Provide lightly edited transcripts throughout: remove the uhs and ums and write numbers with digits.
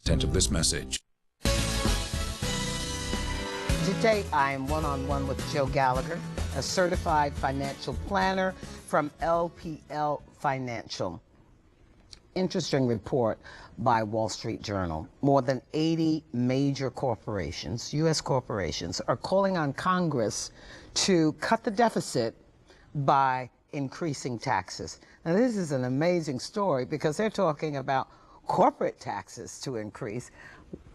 Content of this message. Today, I am one-on-one with Joe Gallagher, a certified financial planner from LPL Financial. Interesting report by Wall Street Journal. More than 80 major corporations, U.S. corporations, are calling on Congress to cut the deficit by increasing taxes. Now, this is an amazing story because they're talking about corporate taxes to increase.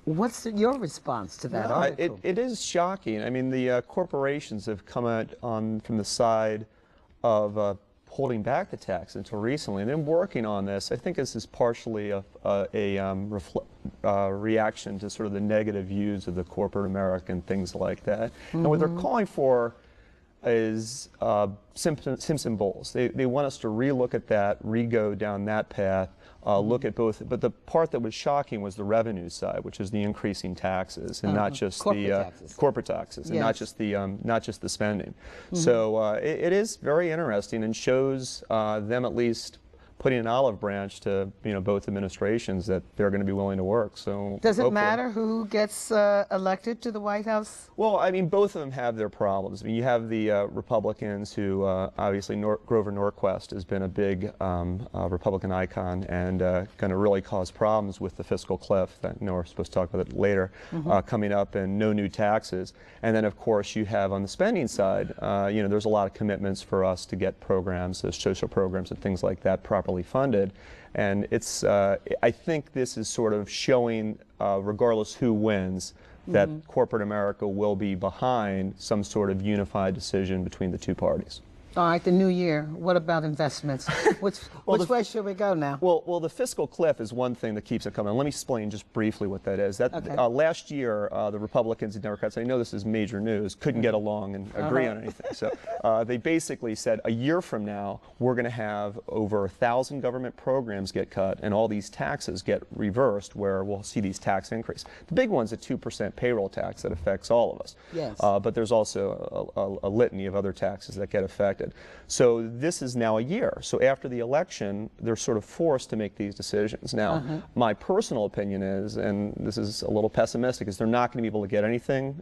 What's your response to that article? It is shocking. I mean, the corporations have come out from the side of holding back the tax until recently, and then working on this. I think this is partially a reaction to sort of the negative views of the corporate America and things like that. And what they're calling for is Simpson Bowles. They want us to relook at that, re-go down that path, look at both. But the part that was shocking was the revenue side, which is the increasing taxes and not just corporate taxes, and not just the spending. So it is very interesting and shows them at least putting an olive branch to both administrations that they're going to be willing to work. So does it matter who gets elected to the White House? Well, I mean, both of them have their problems. I mean, you have the Republicans who obviously Grover Norquist has been a big Republican icon and going to really cause problems with the fiscal cliff that we're supposed to talk about it later coming up, and no new taxes. And then of course you have on the spending side, there's a lot of commitments for us to get programs, social programs and things like that properly funded, and it's I think this is sort of showing, regardless who wins, that corporate America will be behind some sort of unified decision between the two parties. All right, the new year, what about investments? Which way should we go now? Well, the fiscal cliff is one thing that keeps it coming. Let me explain just briefly what that is. Last year, the Republicans and Democrats, I know this is major news, couldn't get along and agree on anything. So they basically said a year from now, we're going to have over 1,000 government programs get cut and all these taxes get reversed, where we'll see these tax increases. The big one's a 2% payroll tax that affects all of us. Yes. But there's also a litany of other taxes that get affected. So this is now a year. So after the election, they're sort of forced to make these decisions. Now, my personal opinion is, and this is a little pessimistic, is they're not going to be able to get anything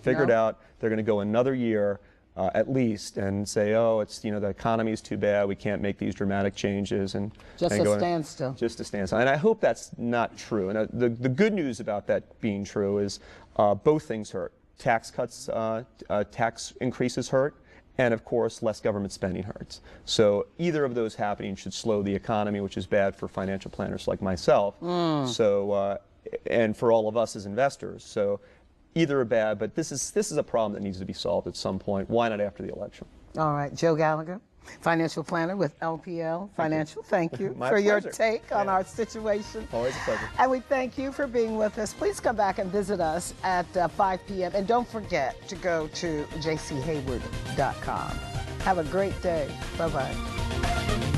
figured out. They're going to go another year at least and say, oh, it's the economy is too bad, we can't make these dramatic changes, and just a standstill. Just a standstill. And I hope that's not true. And the good news about that being true is both things hurt. Tax cuts, tax increases hurt. And of course, less government spending hurts. So either of those happening should slow the economy, which is bad for financial planners like myself. So, and for all of us as investors. So either are bad, but this is a problem that needs to be solved at some point. Why not after the election? All right, Joe Gallagher, financial planner with LPL Financial. Thank you for your take on our situation. Always a pleasure. And we thank you for being with us. Please come back and visit us at 5 p.m. And don't forget to go to jchayward.com. Have a great day. Bye-bye.